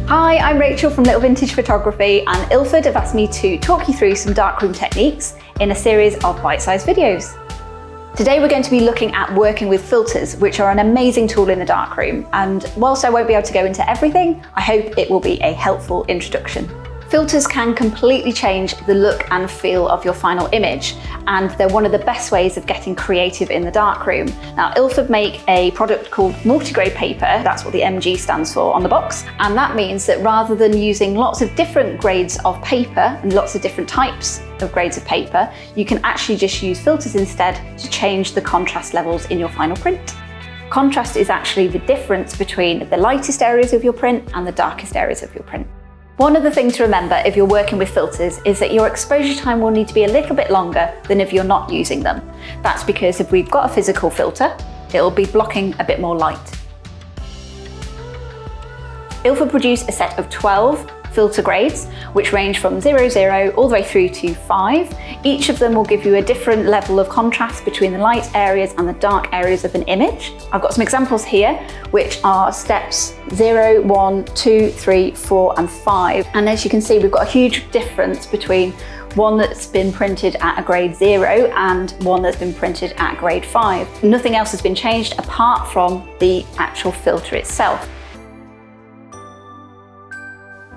Hi, I'm Rachel from Little Vintage Photography, and ILFORD have asked me to talk you through some darkroom techniques in a series of bite-sized videos. Today we're going to be looking at working with filters, which are an amazing tool in the darkroom, and whilst I won't be able to go into everything, I hope it will be a helpful introduction. Filters can completely change the look and feel of your final image, and they're one of the best ways of getting creative in the darkroom. Now, ILFORD make a product called multigrade paper, that's what the MG stands for on the box, and that means that rather than using lots of different grades of paper and lots of different types of grades of paper, you can actually just use filters instead to change the contrast levels in your final print. Contrast is actually the difference between the lightest areas of your print and the darkest areas of your print. One other thing to remember if you're working with filters is that your exposure time will need to be a little bit longer than if you're not using them. That's because if we've got a physical filter, it'll be blocking a bit more light. ILFORD produce a set of 12 filter grades, which range from 00 all the way through to 5. Each of them will give you a different level of contrast between the light areas and the dark areas of an image. I've got some examples here, which are steps 0, 1, 2, 3, 4, and 5. And as you can see, we've got a huge difference between one that's been printed at a grade 0 and one that's been printed at grade 5. Nothing else has been changed apart from the actual filter itself.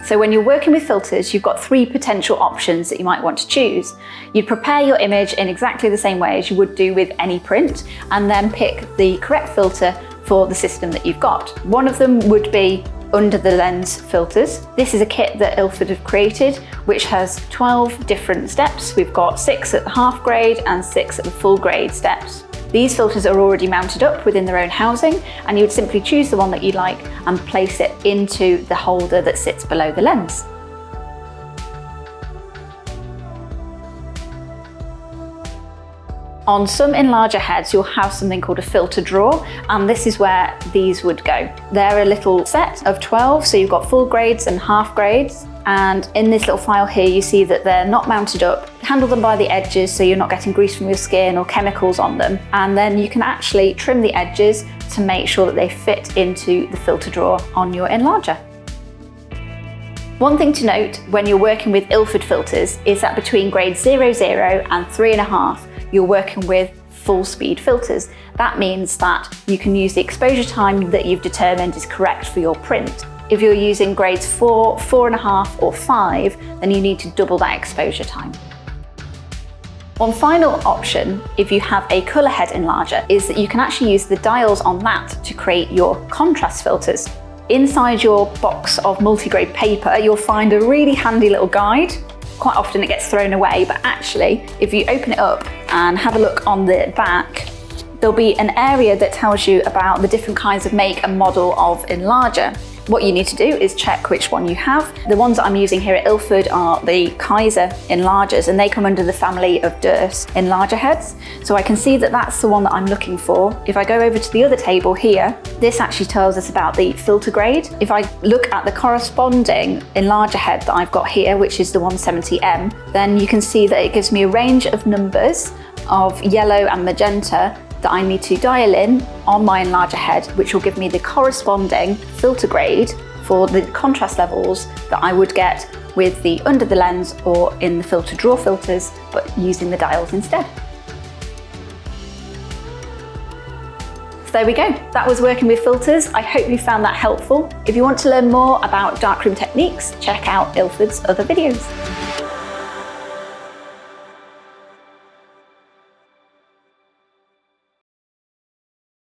So when you're working with filters, you've got 3 potential options that you might want to choose. You'd prepare your image in exactly the same way as you would do with any print, and then pick the correct filter for the system that you've got. One of them would be under the lens filters. This is a kit that ILFORD have created, which has 12 different steps. We've got 6 at the half grade and 6 at the full grade steps. These filters are already mounted up within their own housing, and you would simply choose the one that you like and place it into the holder that sits below the lens. On some enlarger heads, you'll have something called a filter drawer, and this is where these would go. They're a little set of 12, so you've got full grades and half grades. And in this little file here, you see that they're not mounted up. Handle them by the edges so you're not getting grease from your skin or chemicals on them. And then you can actually trim the edges to make sure that they fit into the filter drawer on your enlarger. One thing to note when you're working with ILFORD filters is that between grades 00 and 3.5, you're working with full speed filters. That means that you can use the exposure time that you've determined is correct for your print. If you're using grades 4, 4.5 or 5, then you need to double that exposure time. One final option, if you have a colour head enlarger, is that you can actually use the dials on that to create your contrast filters. Inside your box of multigrade paper, you'll find a really handy little guide. Quite often it gets thrown away, but actually, if you open it up and have a look on the back, there'll be an area that tells you about the different kinds of make and model of enlarger. What you need to do is check which one you have. The ones that I'm using here at ILFORD are the Kaiser enlargers, and they come under the family of Durst enlarger heads. So I can see that that's the one that I'm looking for. If I go over to the other table here, this actually tells us about the filter grade. If I look at the corresponding enlarger head that I've got here, which is the 170M, then you can see that it gives me a range of numbers of yellow and magenta that I need to dial in on my enlarger head, which will give me the corresponding filter grade for the contrast levels that I would get with the under the lens or in the filter drawer filters, but using the dials instead. So there we go, that was working with filters. I hope you found that helpful. If you want to learn more about darkroom techniques, check out ILFORD's other videos.